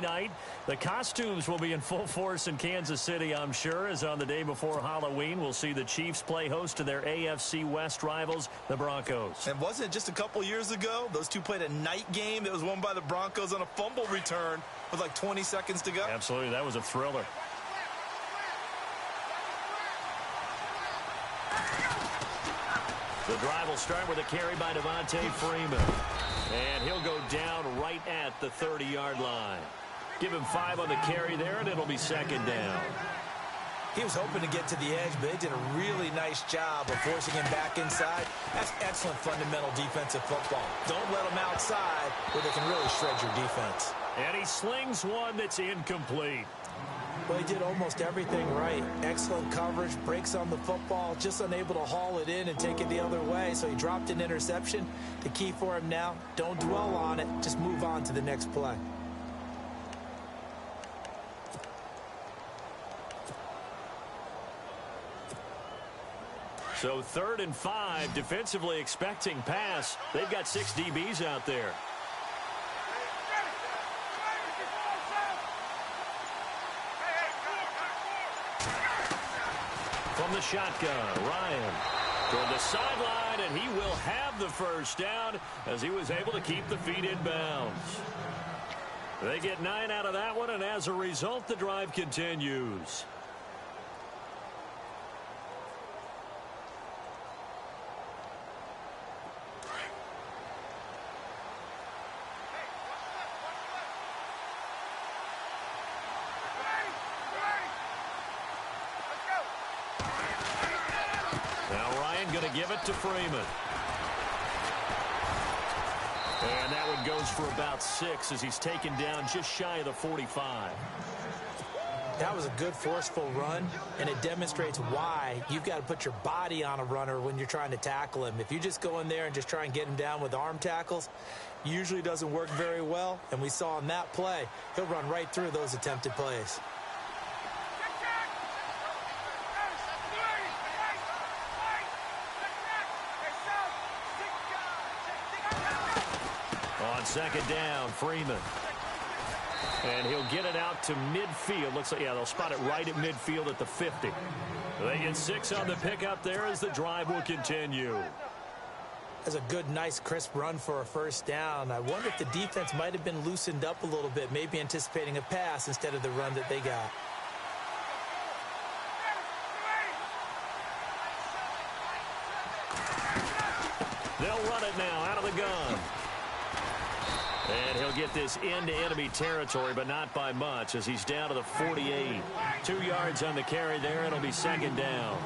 Night. The costumes will be in full force in Kansas City, I'm sure, as on the day before Halloween, we'll see the Chiefs play host to their AFC West rivals, the Broncos. And wasn't it just a couple years ago, those two played a night game that was won by the Broncos on a fumble return with like 20 seconds to go? Absolutely, that was a thriller. The drive will start with a carry by Devontae Freeman. And he'll go down right at the 30-yard line. Give him 5 on the carry there, and it'll be second down. He was hoping to get to the edge, but they did a really nice job of forcing him back inside. That's excellent fundamental defensive football. Don't let him outside where they can really shred your defense. And he slings one that's incomplete. Well, he did almost everything right. Excellent coverage, breaks on the football, just unable to haul it in and take it the other way. So he dropped an interception. The key for him now, don't dwell on it. Just move on to the next play. So 3rd and 5, defensively expecting pass. They've got 6 DBs out there. From the shotgun, Ryan toward the sideline, and he will have the first down as he was able to keep the feet in bounds. They get 9 out of that one, and as a result, the drive continues. Going to give it to Freeman. And that one goes for about 6 as he's taken down just shy of the 45. That was a good forceful run, and it demonstrates why you've got to put your body on a runner when you're trying to tackle him. If you just go in there and just try and get him down with arm tackles, usually doesn't work very well, and we saw in that play, he'll run right through those attempted plays. Second down, Freeman. And he'll get it out to midfield. Looks like, yeah, they'll spot it right at midfield at the 50. They get 6 on the pickup there as the drive will continue. That's a good, nice, crisp run for a first down. I wonder if the defense might have been loosened up a little bit, maybe anticipating a pass instead of the run that they got. They'll run it now out of the gun. And he'll get this into enemy territory, but not by much as he's down to the 48. 2 yards on the carry there. It'll be second down.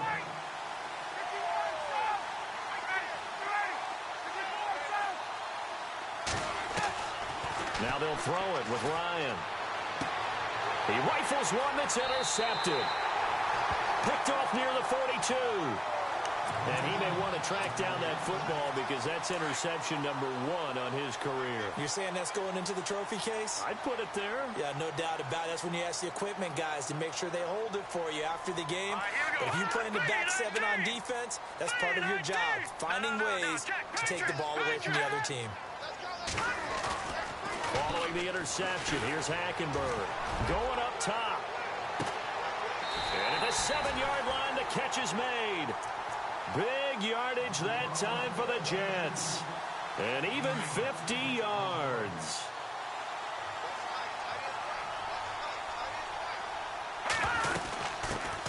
Now they'll throw it with Ryan. He rifles one that's intercepted. Picked off near the 42. And he may want to track down that football because that's interception number 1 on his career. You're saying that's going into the trophy case? I'd put it there. Yeah, no doubt about it. That's when you ask the equipment guys to make sure they hold it for you after the game. But if you play in the back 7 on defense, that's part of your job, finding ways to take the ball away from the other team. Following the interception, here's Hackenberg going up top. And at the 7-yard line, the catch is made. Big yardage that time for the Jets. And even 50 yards.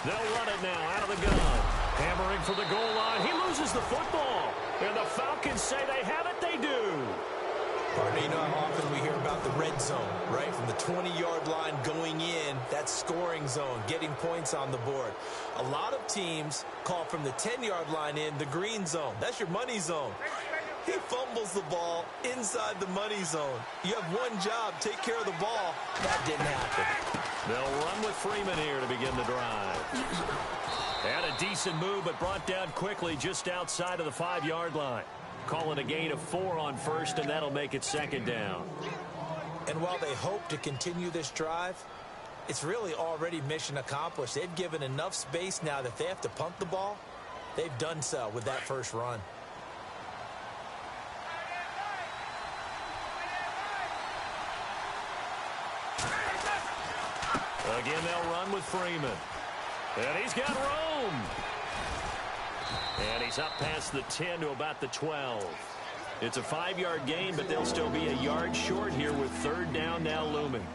They'll run it now out of the gun. Hammering for the goal line. He loses the football. And the Falcons say they have it. They do. Partner, you know how often we hear about the red zone, right? From the 20-yard line going in, that's scoring zone, getting points on the board. A lot of teams call from the 10-yard line in the green zone. That's your money zone. He fumbles the ball inside the money zone. You have one job, take care of the ball. That didn't happen. They'll run with Freeman here to begin the drive. Had a decent move, but brought down quickly just outside of the 5-yard line. Call it a gain of 4 on first, and that'll make it second down. And while they hope to continue this drive, it's really already mission accomplished. They've given enough space now that if they have to punt the ball, they've done so with that first run. Again, they'll run with Freeman. And he's got room. And he's up past the 10 to about the 12. It's a 5-yard gain, but they'll still be a yard short here with third down now looming.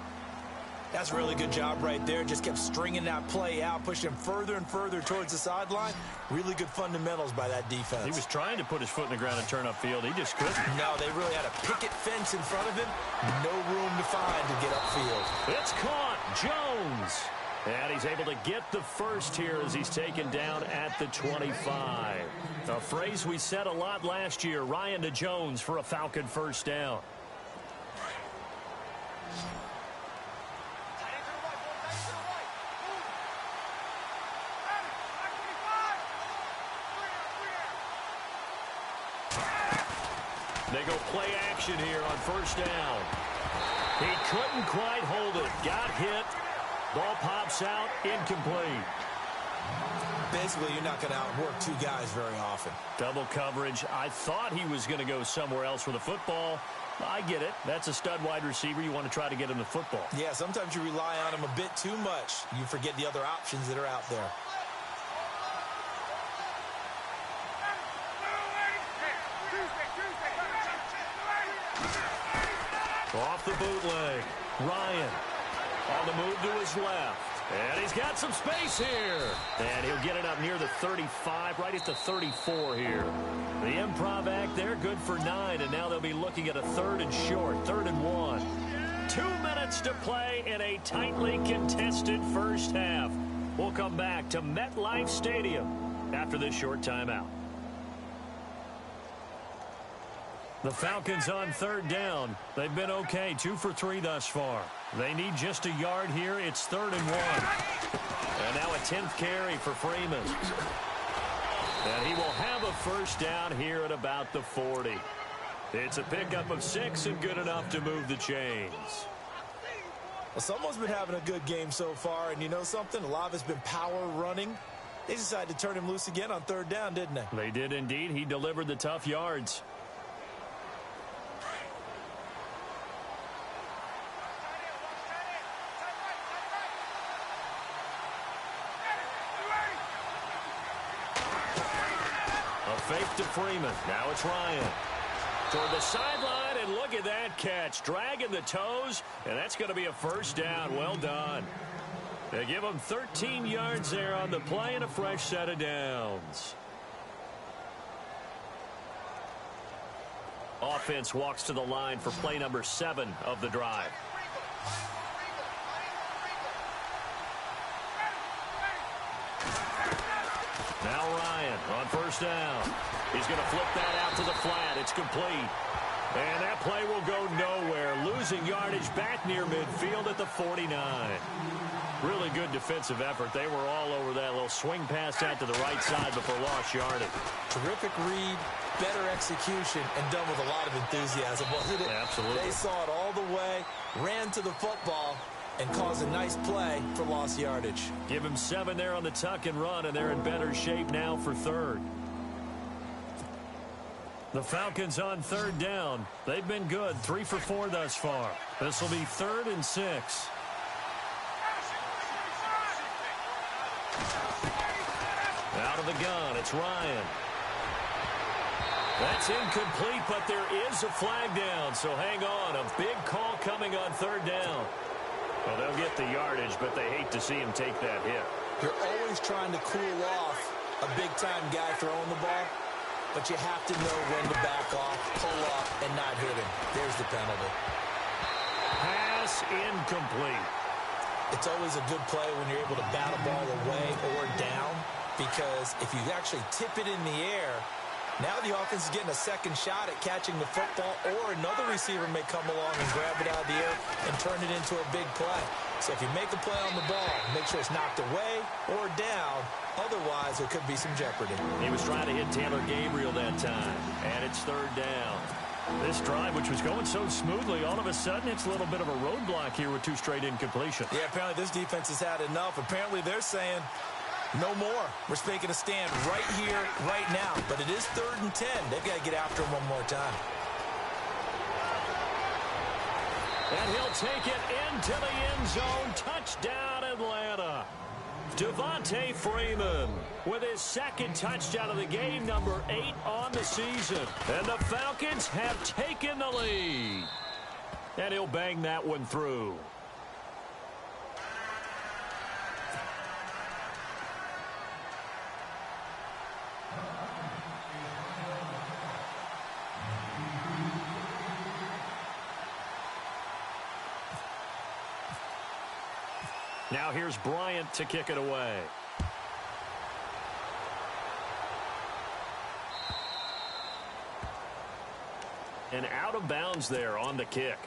That's a really good job right there. Just kept stringing that play out, pushing him further and further towards the sideline. Really good fundamentals by that defense. He was trying to put his foot in the ground and turn upfield. He just couldn't. No, they really had a picket fence in front of him. No room to find to get upfield. It's caught. Jones. And he's able to get the first here as he's taken down at the 25. A phrase we said a lot last year. Ryan to Jones for a Falcon first down. They go play action here on first down. He couldn't quite hold it. Got hit. Ball pops out, incomplete. Basically, you're not going to outwork two guys very often. Double coverage. I thought he was going to go somewhere else with the football. I get it. That's a stud wide receiver. You want to try to get him the football. Yeah, sometimes you rely on him a bit too much. You forget the other options that are out there. Off the bootleg. Ryan on the move to his left. And he's got some space here. And he'll get it up near the 35, right at the 34 here. The improv act there, good for 9. And now they'll be looking at a third and short, 3rd and 1. 2 minutes to play in a tightly contested first half. We'll come back to MetLife Stadium after this short timeout. The Falcons on third down. They've been okay, 2 for 3 thus far. They need just a yard here. It's 3rd and 1. And now a 10th carry for Freeman. And he will have a first down here at about the 40. It's a pickup of 6 and good enough to move the chains. Well, someone's been having a good game so far, and you know something? A lot of it's been power running. They decided to turn him loose again on third down, didn't they? They did indeed. He delivered the tough yards. Fake to Freeman. Now it's Ryan. Toward the sideline, and look at that catch. Dragging the toes, and that's going to be a first down. Well done. They give him 13 yards there on the play and a fresh set of downs. Offense walks to the line for play number 7 of the drive. Now Ryan on first down. He's going to flip that out to the flat. It's complete. And that play will go nowhere. Losing yardage back near midfield at the 49. Really good defensive effort. They were all over that little swing pass out to the right side before lost yardage. Terrific read, better execution, and done with a lot of enthusiasm, wasn't it? Absolutely. They saw it all the way, ran to the football, and caused a nice play for lost yardage. Give him 7 there on the tuck and run, and they're in better shape now for third. The Falcons on third down. They've been good, 3 for 4 thus far. This will be 3rd and 6. Out of the gun, it's Ryan. That's incomplete, but there is a flag down, so hang on. A big call coming on third down. Well, they'll get the yardage, but they hate to see him take that hit. You're always trying to cool off a big-time guy throwing the ball, but you have to know when to back off, pull up, and not hit him. There's the penalty. Pass incomplete. It's always a good play when you're able to bat a ball away or down, because if you actually tip it in the air, now the offense is getting a second shot at catching the football, or another receiver may come along and grab it out of the air and turn it into a big play. So if you make a play on the ball, make sure it's knocked away or down. Otherwise, there could be some jeopardy. He was trying to hit Taylor Gabriel that time, and it's third down. This drive, which was going so smoothly, all of a sudden it's a little bit of a roadblock here with 2 straight incompletions. Yeah, apparently this defense has had enough. Apparently they're saying, no more. We're making a stand right here, right now. But it is 3rd and 10. They've got to get after him one more time. And he'll take it into the end zone. Touchdown, Atlanta. Devontae Freeman with his second touchdown of the game, number 8 on the season. And the Falcons have taken the lead. And he'll bang that one through. Now here's Bryant to kick it away. And out of bounds there on the kick.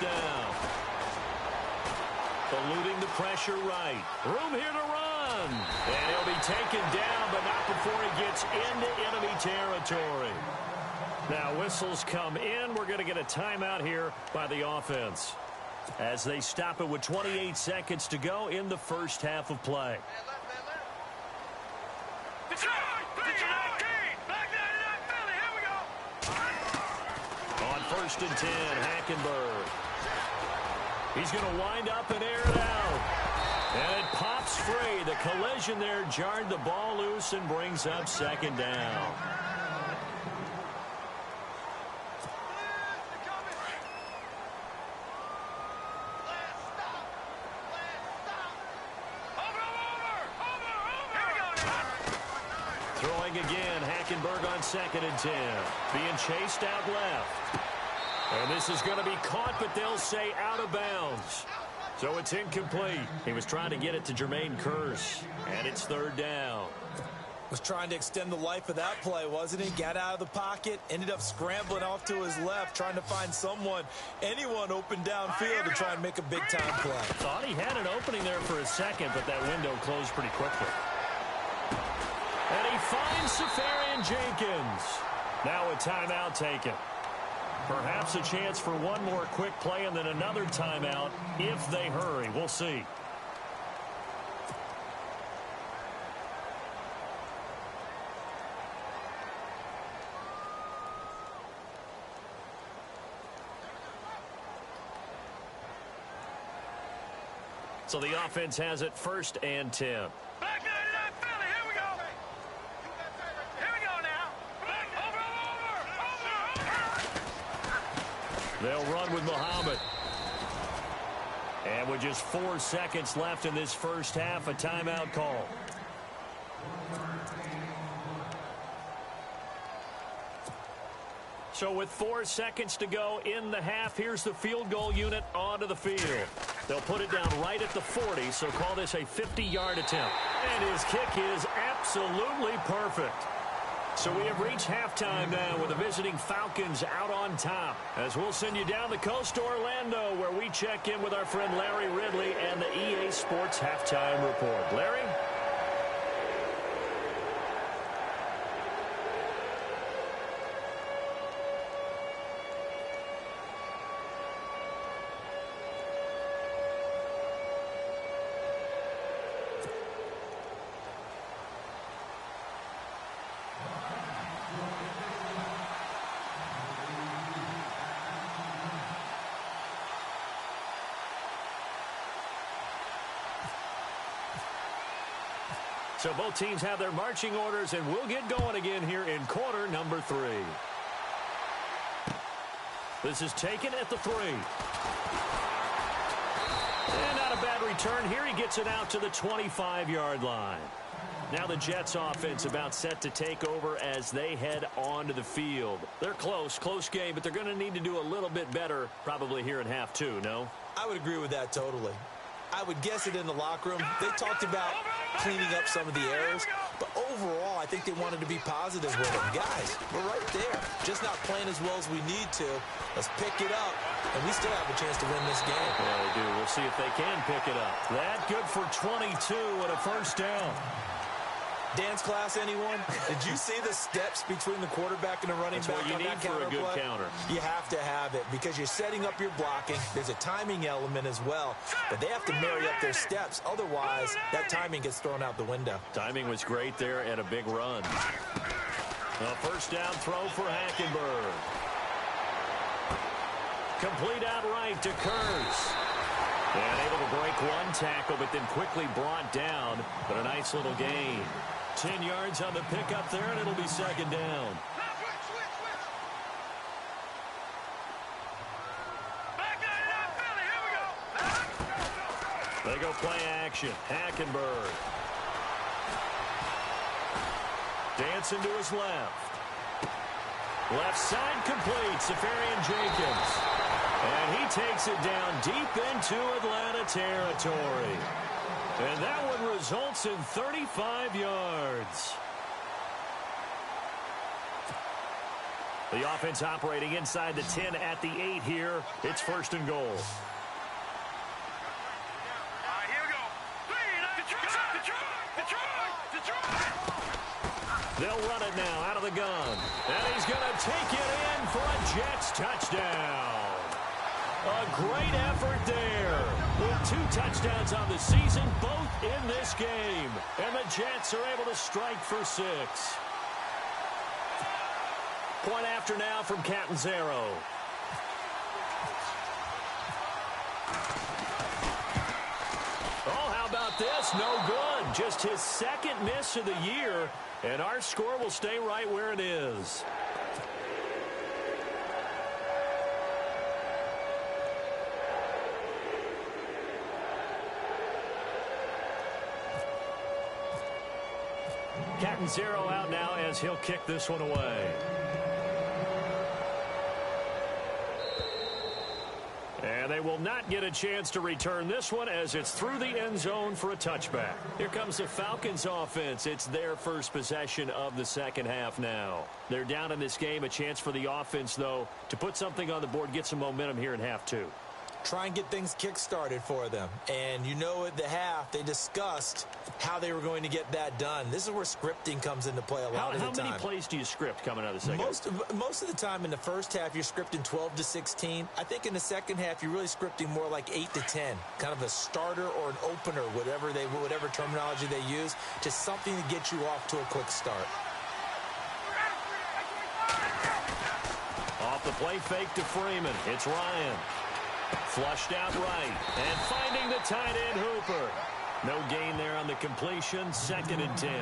Down. Eluding the pressure right. Room here to run. And he'll be taken down, but not before he gets into enemy territory. Now whistles come in. We're going to get a timeout here by the offense as they stop it with 28 seconds to go in the first half of play. On 1st and 10, Hackenberg. He's going to wind up and air it out. And it pops free. The collision there jarred the ball loose and brings up 2nd down. Throwing again, Hackenberg on 2nd and 10. Being chased out left. And this is going to be caught, but they'll say out of bounds. So it's incomplete. He was trying to get it to Jermaine Kearse, and it's 3rd down. Was trying to extend the life of that play, wasn't he? Got out of the pocket, ended up scrambling off to his left, trying to find anyone open downfield to try and make a big-time play. Thought he had an opening there for a second, but that window closed pretty quickly. And he finds Safarian Jenkins. Now a timeout taken. Perhaps a chance for one more quick play and then another timeout if they hurry. We'll see. So the offense has it 1st and 10. They'll run with Muhammad. And with just 4 seconds left in this first half, a timeout call. So with 4 seconds to go in the half, here's the field goal unit onto the field. They'll put it down right at the 40, so call this a 50-yard attempt. And his kick is absolutely perfect. So we have reached halftime now with the visiting Falcons out on top. As we'll send you down the coast to Orlando, where we check in with our friend Larry Ridley and the EA Sports Halftime Report. Larry? So both teams have their marching orders, and we'll get going again here in quarter number 3. This is taken at the 3. And not a bad return here. He gets it out to the 25-yard line. Now the Jets offense about set to take over as they head onto the field. They're close game, but they're going to need to do a little bit better probably here in half 2, no? I would agree with that totally. I would guess it in the locker room. They talked about cleaning up some of the errors, but overall, I think they wanted to be positive with them. Guys, we're right there. Just not playing as well as we need to. Let's pick it up, and we still have a chance to win this game. Yeah, we do. We'll see if they can pick it up. That good for 22 and a first down. Dance class, anyone? Did you see the steps between the quarterback and the running back on that counter play? That's what you need for a good counter. You have to have it because you're setting up your blocking. There's a timing element as well, but they have to marry up their steps. Otherwise, that timing gets thrown out the window. Timing was great there and a big run. A first down throw for Hackenberg. Complete outright to Kurtz. And able to break one tackle, but then quickly brought down. But a nice little gain. 10 yards on the pickup there, and it'll be second down. They go play action. Hackenberg. Dancing to his left. Left side complete. Safarian-Jenkins. And he takes it down deep into Atlanta territory. And that one results in 35 yards. The offense operating inside the 10 at the 8 here. It's first and goal. They'll run it now out of the gun. And he's going to take it in for a Jets touchdown. A great effort there. With 2 touchdowns on the season, both in this game. And the Jets are able to strike for 6. Point after now from Catanzaro. Oh, how about this? No good. Just his second miss of the year. And our score will stay right where it is. Catanzaro out now as he'll kick this one away. And they will not get a chance to return this one as it's through the end zone for a touchback. Here comes the Falcons offense. It's their first possession of the second half now. They're down in this game. A chance for the offense, though, to put something on the board, get some momentum here in half 2. Try and get things kick-started for them. And you know at the half, they discussed how they were going to get that done. This is where scripting comes into play a lot of the time. How many plays do you script coming out of the second? Most of the time in the first half, you're scripting 12 to 16. I think in the second half, you're really scripting more like 8 to 10. Kind of a starter or an opener, whatever terminology they use. Just something to get you off to a quick start. Off the play fake to Freeman. It's Ryan. Flushed out right. And finding the tight end Hooper. No gain there on the completion. 2nd and 10.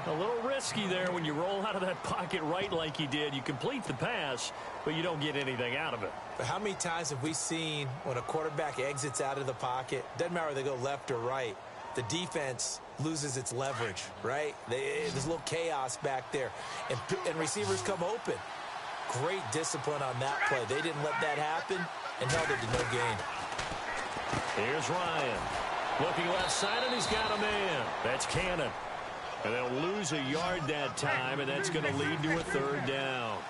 A little risky there when you roll out of that pocket right like he did. You complete the pass, but you don't get anything out of it. But how many times have we seen when a quarterback exits out of the pocket, doesn't matter whether they go left or right, the defense loses its leverage, right? There's a little chaos back there. And receivers come open. Great discipline on that play. They didn't let that happen and held it to no gain. Here's Ryan. Looking left side, and he's got a man. That's Cannon. And they'll lose a yard that time, and that's going to lead to a 3rd down.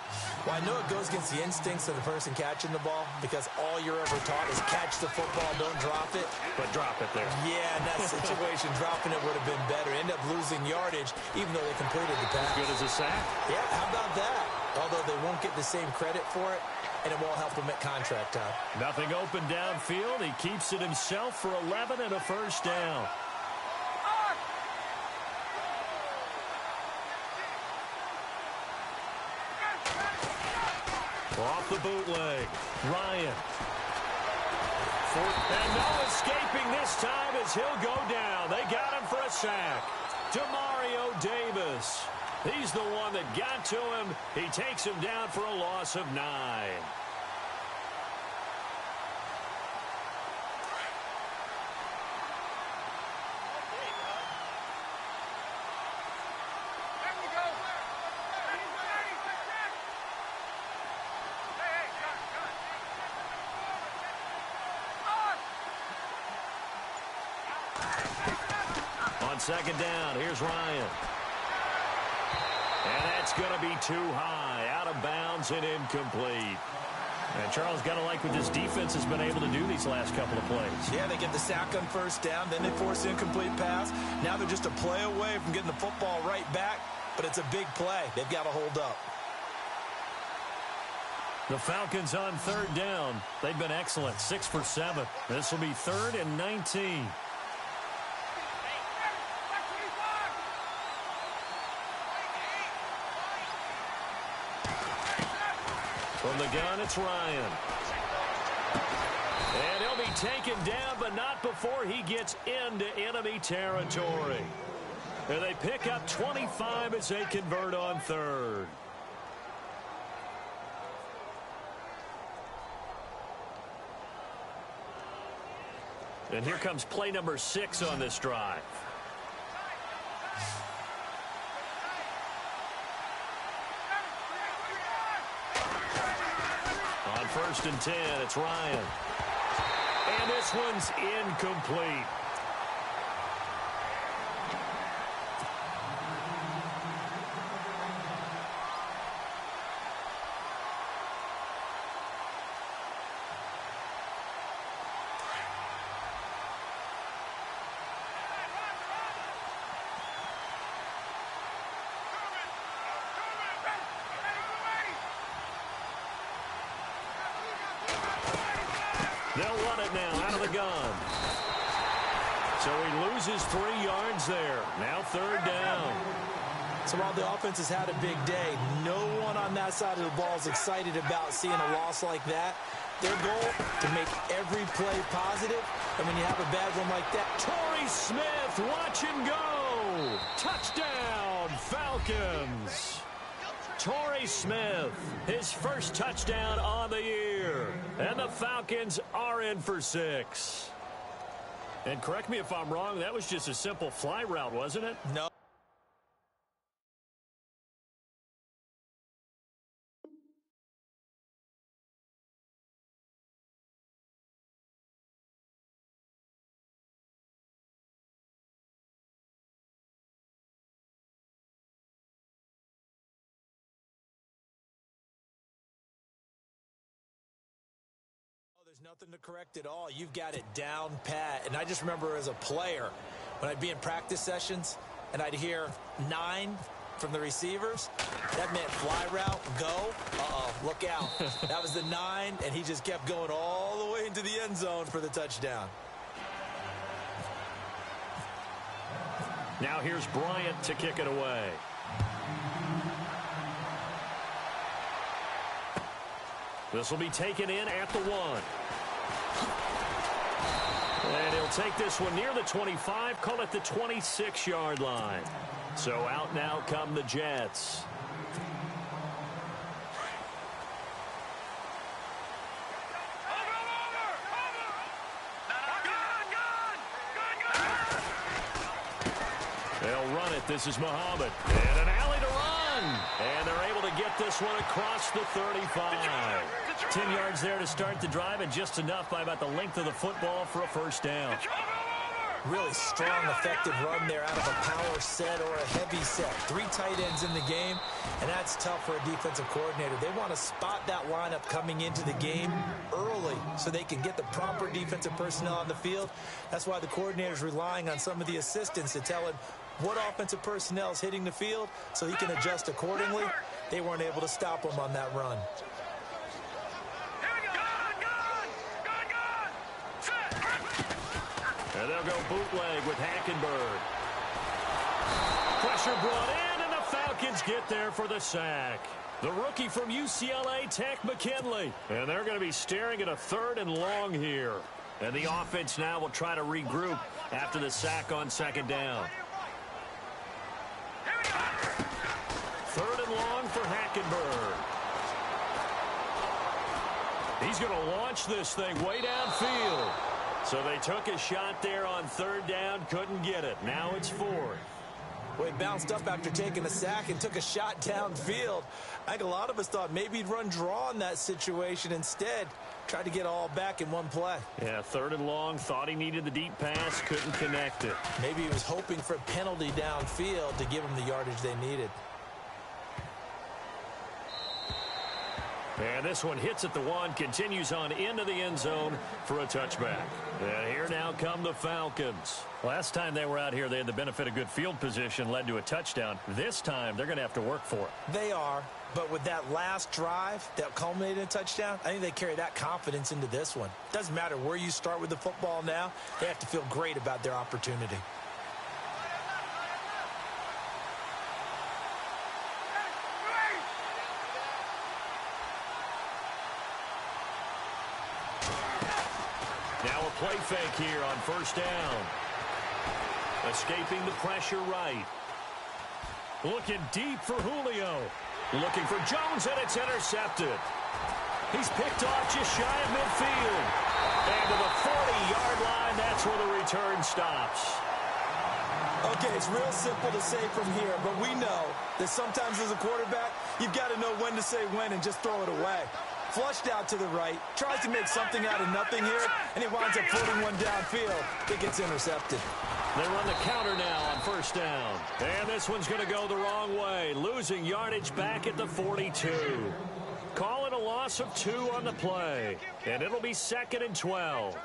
Well, I know it goes against the instincts of the person catching the ball because all you're ever taught is catch the football, don't drop it. But drop it there. Yeah, in that situation, dropping it would have been better. End up losing yardage, even though they completed the pass. As good as a sack. Yeah, how about that? Although they won't get the same credit for it, and it won't help him at contract time. Nothing open downfield. He keeps it himself for 11 and a first down. Off the bootleg. Ryan. And no escaping this time as he'll go down. They got him for a sack. Demario Davis. He's the one that got to him. He takes him down for a loss of 9. On 2nd down, here's Ryan. And that's going to be too high, out of bounds and incomplete. And Charles, got to like what this defense has been able to do these last couple of plays. Yeah, they get the sack on first down, then they force an incomplete pass. Now they're just a play away from getting the football right back, but it's a big play. They've got to hold up. The Falcons on third down. They've been excellent, 6 for 7. This will be 3rd and 19. From the gun, it's Ryan. And he'll be taken down, but not before he gets into enemy territory. And they pick up 25 as they convert on 3rd. And here comes play number 6 on this drive. On 1st and 10, it's Ryan. And this one's incomplete. They'll run it now out of the gun. So he loses 3 yards there. Now 3rd down. So while the offense has had a big day, no one on that side of the ball is excited about seeing a loss like that. Their goal, to make every play positive. And when you have a bad one like that, Torrey Smith, watch him go. Touchdown, Falcons. Torrey Smith, his first touchdown on the year. And the Falcons are in for 6. And correct me if I'm wrong, that was just a simple fly route, wasn't it? no. There's nothing to correct at all. You've got it down pat. And I just remember as a player, when I'd be in practice sessions and I'd hear 9 from the receivers, that meant fly route, go. Uh-oh, look out. That was the 9, and he just kept going all the way into the end zone for the touchdown. Now here's Bryant to kick it away. This will be taken in at the 1. And he'll take this one near the 25, call it the 26-yard line. So out now come the Jets. They'll run it. This is Muhammad. And an alley to run. And they're able to get this one across the 35. 10 yards there to start the drive, and just enough by about the length of the football for a first down. Really strong, effective run there out of a power set or a heavy set. 3 tight ends in the game, and that's tough for a defensive coordinator. They want to spot that lineup coming into the game early so they can get the proper defensive personnel on the field. That's why the coordinator is relying on some of the assistants to tell him what offensive personnel is hitting the field so he can adjust accordingly. They weren't able to stop him on that run. And they'll go bootleg with Hackenberg. Pressure brought in, and the Falcons get there for the sack. The rookie from UCLA, Tech McKinley. And they're going to be staring at a 3rd and long here. And the offense now will try to regroup after the sack on 2nd down. 3rd and long for Hackenberg. He's going to launch this thing way downfield. So they took a shot there on 3rd down, couldn't get it. Now it's 4th. Well, he bounced up after taking a sack and took a shot downfield. I think a lot of us thought maybe he'd run draw in that situation. Instead, tried to get all back in one play. Yeah, 3rd and long, thought he needed the deep pass, couldn't connect it. Maybe he was hoping for a penalty downfield to give him the yardage they needed. And this one hits at the 1, continues on into the end zone for a touchback. And here now come the Falcons. Last time they were out here, they had the benefit of good field position, led to a touchdown. This time, they're going to have to work for it. They are, but with that last drive that culminated in a touchdown, I think they carry that confidence into this one. Doesn't matter where you start with the football now, they have to feel great about their opportunity. Now a play fake here on first down. Escaping the pressure right. Looking deep for Julio. Looking for Jones, and it's intercepted. He's picked off just shy of midfield. And to the 40-yard line, that's where the return stops. Okay, it's real simple to say from here, but we know that sometimes as a quarterback, you've got to know when to say when and just throw it away. Flushed out to the right, tries to make something out of nothing here, and he winds up floating one downfield. It gets intercepted. They run the counter now on first down. And this one's going to go the wrong way. Losing yardage back at the 42. Call it a loss of 2 on the play. And it'll be 2nd and 12.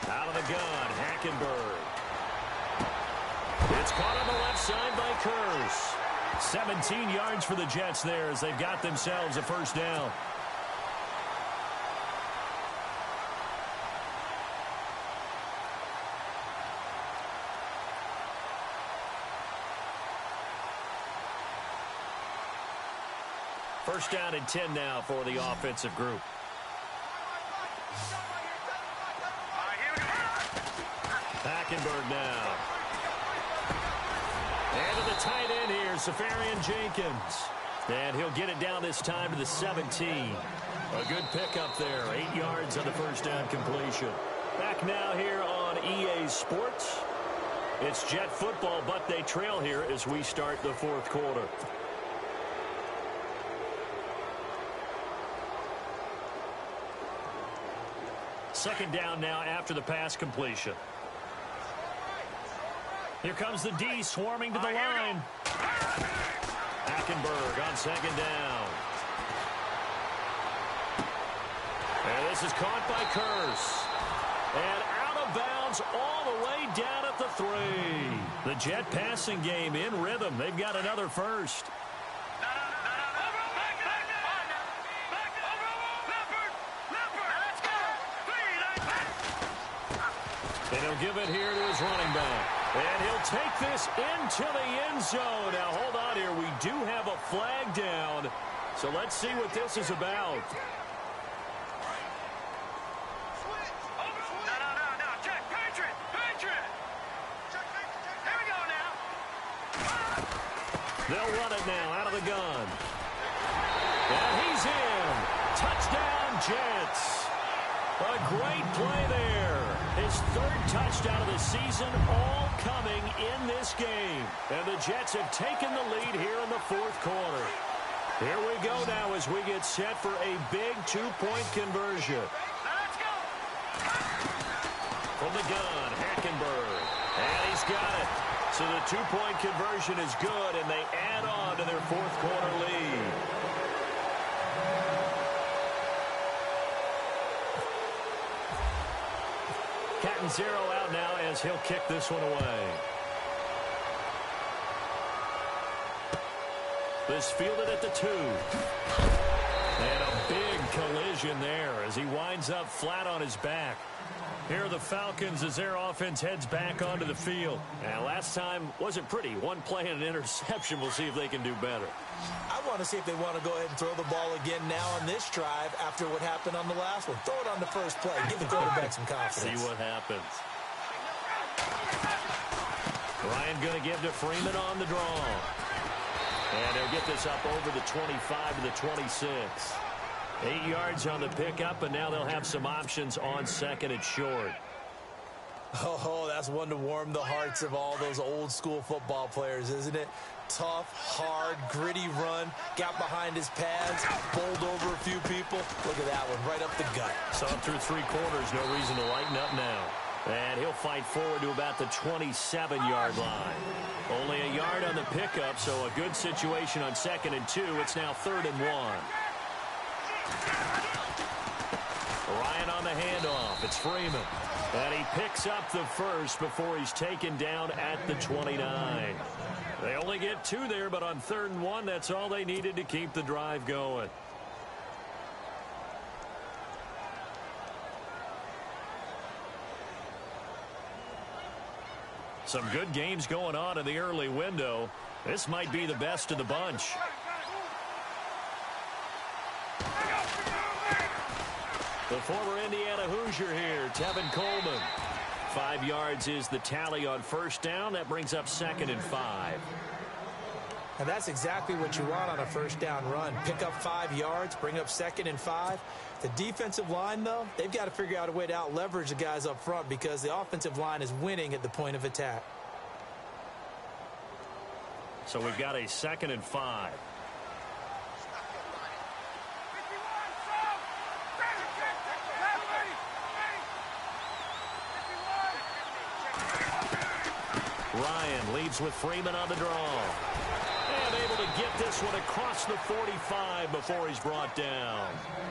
Out of the gun, Hackenberg. It's caught on the left side by Curse. 17 yards for the Jets there as they've got themselves a first down. First down and 10 now for the offensive group. Hackenberg now. And to the tight end here, Safarian Jenkins. And he'll get it down this time to the 17. A good pickup there. 8 yards on the first down completion. Back now here on EA Sports. It's Jet football, but they trail here as we start the fourth quarter. Second down now after the pass completion. Here comes the D swarming to the line. Hackenberg on second down. And this is caught by Curse. And out of bounds all the way down at the 3. The Jet passing game in rhythm. They've got another first. And he'll give it here to his running back. And he'll take this into the end zone. Now, hold on here. We do have a flag down. So let's see what this is about. No. Check. Patriot. Here we go now. They'll run it now out of the gun. And he's in. Touchdown, Jets. A great play there. His 3rd touchdown of the season, all coming in this game. And the Jets have taken the lead here in the fourth quarter. Here we go now as we get set for a big 2-point conversion. Let's go. From the gun, Hackenberg. And he's got it. So the 2-point conversion is good, and they add on to their fourth quarter lead. Cat and 0 out now as he'll kick this one away. This fielded at the 2. And a big collision there as he winds up flat on his back. Here are the Falcons as their offense heads back onto the field. And last time wasn't pretty. One play and an interception. We'll see if they can do better. I want to see if they want to go ahead and throw the ball again now on this drive after what happened on the last one. Throw it on the first play. Give the quarterback some confidence. See what happens. Ryan going to give to Freeman on the draw. And they'll get this up over the 25 to the 26. 8 yards on the pickup, and now they'll have some options on 2nd and short. Oh, that's one to warm the hearts of all those old school football players, isn't it? Tough, hard, gritty run. Got behind his pads, bowled over a few people. Look at that one, right up the gut. So through 3 quarters, no reason to lighten up now. And he'll fight forward to about the 27-yard line. Only a yard on the pickup, so a good situation on 2nd and 2. It's now 3rd and 1. Ryan on the handoff. It's Freeman. And he picks up the first before he's taken down at the 29. They only get 2 there, but on 3rd and 1, that's all they needed to keep the drive going. Some good games going on in the early window. This might be the best of the bunch. The former Indiana Hoosier here, Tevin Coleman. 5 yards is the tally on 1st down. That brings up 2nd and 5. And that's exactly what you want on a 1st down run. Pick up 5 yards, bring up 2nd and 5. The defensive line, though, they've got to figure out a way to out-leverage the guys up front because the offensive line is winning at the point of attack. So we've got a 2nd and 5. Ryan leaves with Freeman on the draw. And able to get this one across the 45 before he's brought down.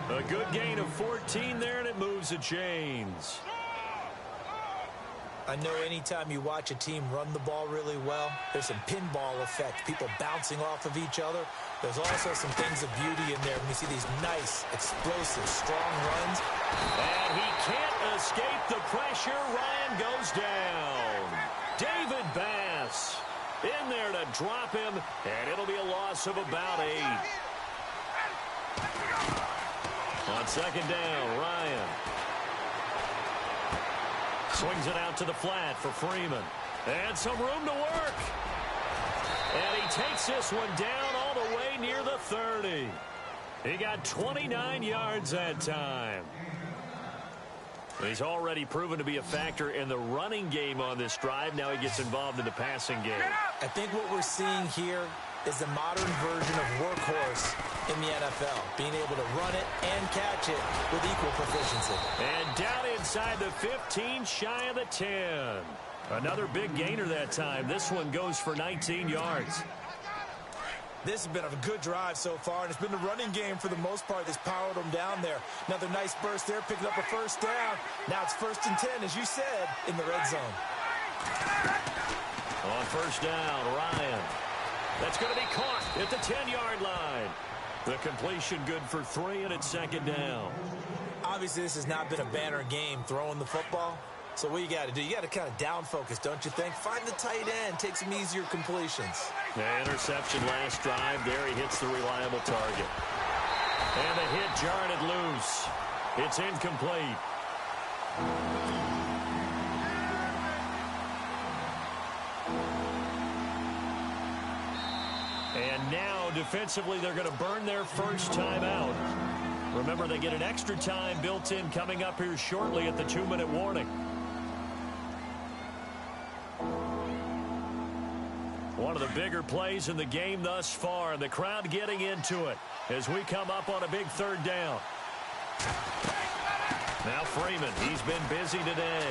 A good gain of 14 there, and it moves the chains. I know anytime you watch a team run the ball really well, there's some pinball effect, people bouncing off of each other. There's also some things of beauty in there when you see these nice, explosive, strong runs. And he can't escape the pressure. Ryan goes down. David Bass in there to drop him, and it'll be a loss of about 8. On 2nd down, Ryan swings it out to the flat for Freeman. And some room to work. And he takes this one down all the way near the 30. He got 29 yards that time. He's already proven to be a factor in the running game on this drive. Now he gets involved in the passing game. I think what we're seeing here is the modern version of workhorse in the NFL, being able to run it and catch it with equal proficiency. And down inside the 15, shy of the 10. Another big gainer that time. This one goes for 19 yards. This has been a good drive so far, and it's been the running game for the most part that's powered them down there. Another nice burst there, picking up a 1st down. Now it's 1st and 10, as you said, in the red zone. On 1st down, Ryan. That's going to be caught at the 10-yard line. The completion good for 3, and it's 2nd down. Obviously, this has not been a banner game throwing the football. So what you got to do, you got to kind of down focus, don't you think? Find the tight end, take some easier completions. The interception last drive. There he hits the reliable target. And the hit jarred it loose. It's incomplete. And now defensively they're going to burn their first time out. Remember, they get an extra time built in coming up here shortly at the 2-minute warning. One of the bigger plays in the game thus far, and the crowd getting into it as we come up on a big 3rd down. Now Freeman, he's been busy today.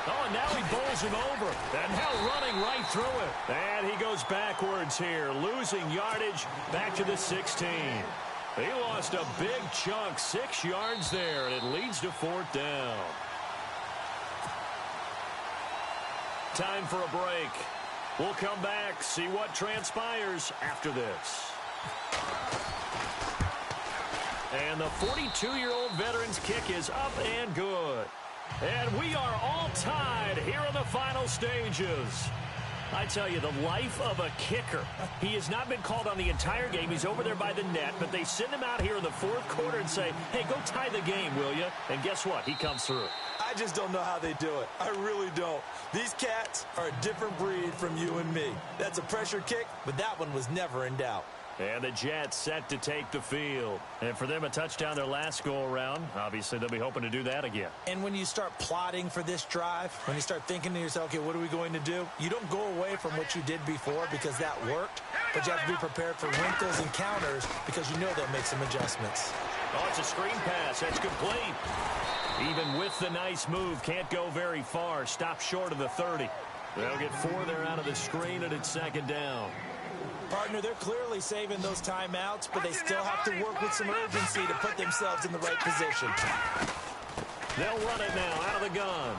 Oh, and now he bowls him over, and now running right through it. And he goes backwards here, losing yardage back to the 16. He lost a big chunk, 6 yards there, and it leads to 4th down. Time for a break. We'll come back, see what transpires after this. And the 42-year-old veteran's kick is up and good. And we are all tied here in the final stages. I tell you, the life of a kicker. He has not been called on the entire game. He's over there by the net, but they send him out here in the 4th quarter and say, hey, go tie the game, will you? And guess what? He comes through. I just don't know how they do it. I really don't. These cats are a different breed from you and me. That's a pressure kick, but that one was never in doubt. And the Jets set to take the field. And for them, a touchdown their last go-around. Obviously, they'll be hoping to do that again. And when you start plotting for this drive, when you start thinking to yourself, okay, what are we going to do? You don't go away from what you did before because that worked, but you have to be prepared for wrinkles and counters because you know they'll make some adjustments. Oh, it's a screen pass. That's complete. Even with the nice move, can't go very far. Stop short of the 30. They'll get 4 there out of the screen, and it's second down. Partner, they're clearly saving those timeouts, but they still have to work with some urgency to put themselves in the right position. They'll run it now out of the gun.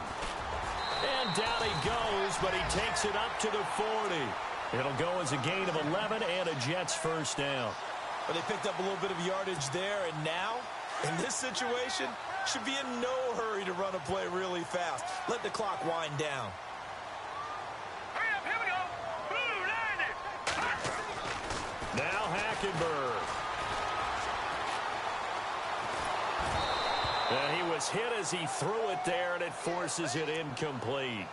And down he goes, but he takes it up to the 40. It'll go as a gain of 11 and a Jets first down. But they picked up a little bit of yardage there, and now, in this situation, should be in no hurry to run a play really fast. Let the clock wind down. Hurry up, here we go. Blue, line it. Now Hackenberg. And he was hit as he threw it there, and it forces it incomplete.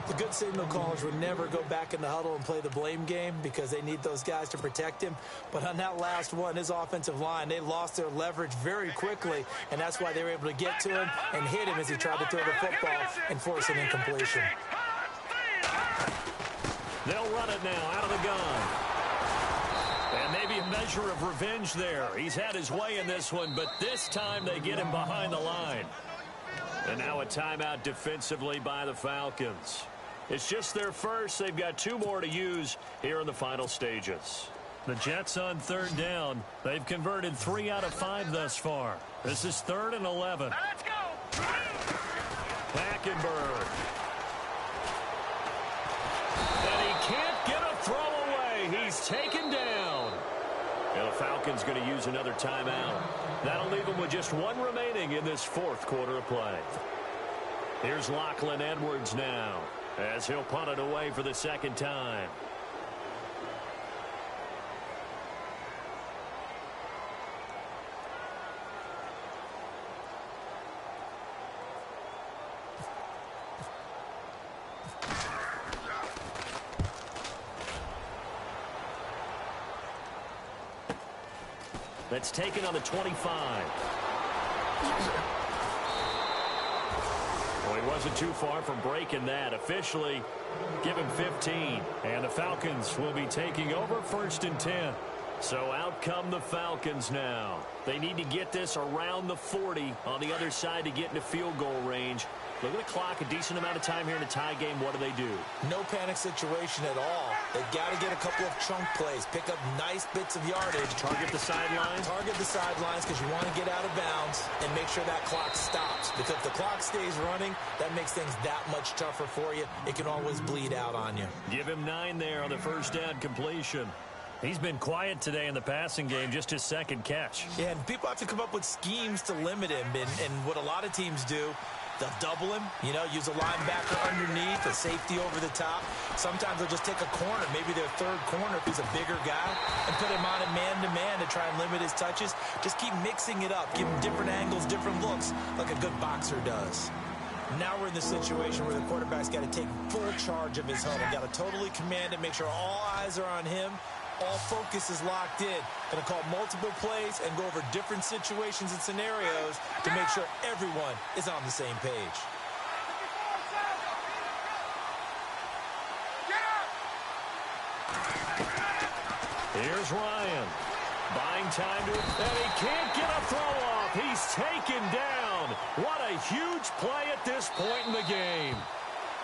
The good signal callers would never go back in the huddle and play the blame game because they need those guys to protect him. But on that last one, his offensive line, they lost their leverage very quickly, and that's why they were able to get to him and hit him as he tried to throw the football and force an incompletion. They'll run it now out of the gun. And maybe a measure of revenge there. He's had his way in this one, but this time they get him behind the line. And now a timeout defensively by the Falcons. It's just their first. They've got 2 more to use here in the final stages. The Jets on third down. They've converted 3 out of 5 thus far. This is 3rd and 11. Now let's go. Hackenberg. And he can't get a throw away. He's taken down. And the Falcons going to use another timeout. That'll leave them with just 1 remaining in this 4th quarter of play. Here's Lachlan Edwards now as he'll punt it away for the 2nd time. That's taken on the 25. Well, he wasn't too far from breaking that. Officially, give him 15. And the Falcons will be taking over 1st and 10. So out come the Falcons now. They need to get this around the 40 on the other side to get into field goal range. Look at the clock, a decent amount of time here in a tie game. What do? No panic situation at all. They've got to get a couple of chunk plays, pick up nice bits of yardage. Target the sidelines? Target the sidelines because you want to get out of bounds and make sure that clock stops. Because if the clock stays running, that makes things that much tougher for you. It can always bleed out on you. Give him 9 there on the first down completion. He's been quiet today in the passing game, just his 2nd catch. Yeah, and people have to come up with schemes to limit him. And what a lot of teams do, they'll double him, use a linebacker underneath, a safety over the top. Sometimes they'll just take a corner, maybe their 3rd corner if he's a bigger guy, and put him on a man-to-man to try and limit his touches. Just keep mixing it up, give him different angles, different looks, like a good boxer does. Now we're in the situation where the quarterback's got to take full charge of his huddle, got to totally command it, make sure all eyes are on him. All focus is locked in. Going to call multiple plays and go over different situations and scenarios to make sure everyone is on the same page. Here's Ryan. Buying time to it, and he can't get a throw off. He's taken down. What a huge play at this point in the game.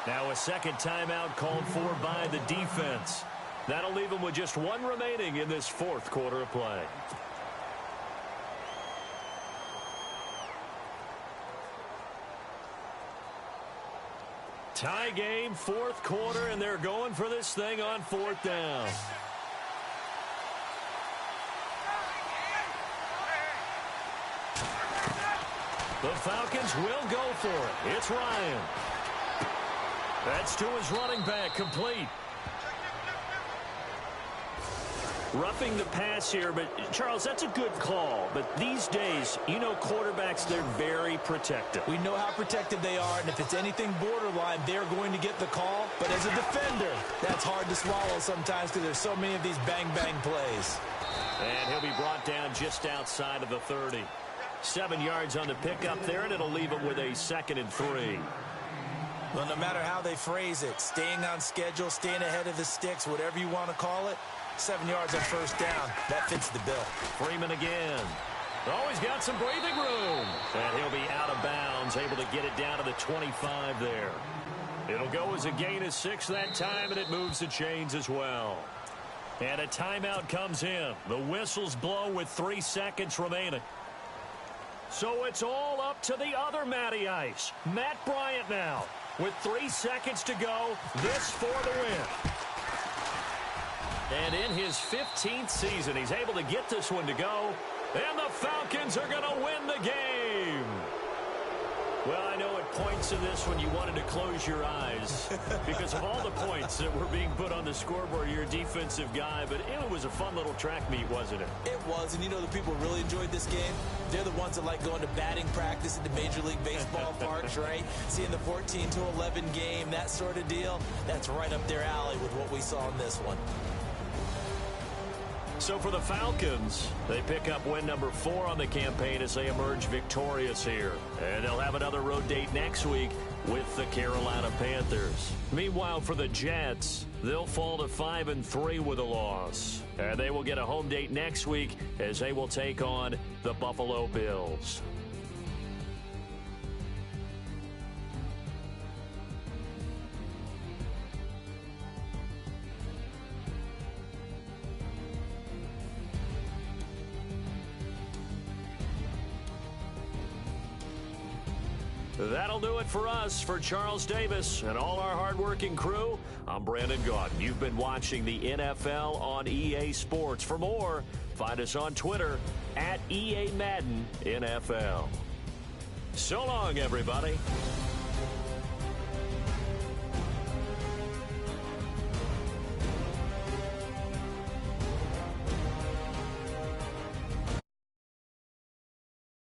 Now a 2nd timeout called for by the defense. That'll leave them with just 1 remaining in this 4th quarter of play. Tie game, 4th quarter, and they're going for this thing on 4th down. The Falcons will go for it. It's Ryan. That's to his running back, complete. Roughing the pass here, but Charles, that's a good call. But these days, quarterbacks, they're very protective. We know how protected they are, and if it's anything borderline, they're going to get the call. But as a defender, that's hard to swallow sometimes because there's so many of these bang-bang plays. And he'll be brought down just outside of the 30. 7 yards on the pickup there, and it'll leave him with a 2nd and 3. Well, no matter how they phrase it, staying on schedule, staying ahead of the sticks, whatever you want to call it, 7 yards on first down, that fits the bill. Freeman again. Oh, he's got some breathing room. And he'll be out of bounds, able to get it down to the 25 there. It'll go as a gain of 6 that time, and it moves the chains as well. And a timeout comes in. The whistles blow with 3 seconds remaining. So it's all up to the other Matty Ice. Matt Bryant now. With 3 seconds to go, this for the win. And in his 15th season, he's able to get this one to go. And the Falcons are going to win the game. Well, I know at points in this one you wanted to close your eyes because of all the points that were being put on the scoreboard. You're a defensive guy, but it was a fun little track meet, wasn't it? It was, and you know the people really enjoyed this game? They're the ones that like going to batting practice at the Major League Baseball parks, right? Seeing the 14-11 game, that sort of deal. That's right up their alley with what we saw in this one. So for the Falcons, they pick up win number 4 on the campaign as they emerge victorious here. And they'll have another road date next week with the Carolina Panthers. Meanwhile, for the Jets, they'll fall to 5-3 with a loss. And they will get a home date next week as they will take on the Buffalo Bills. That'll do it for us. For Charles Davis and all our hardworking crew, I'm Brandon Gaudin. You've been watching the NFL on EA Sports. For more, find us on Twitter @EA Madden NFL. So long, everybody.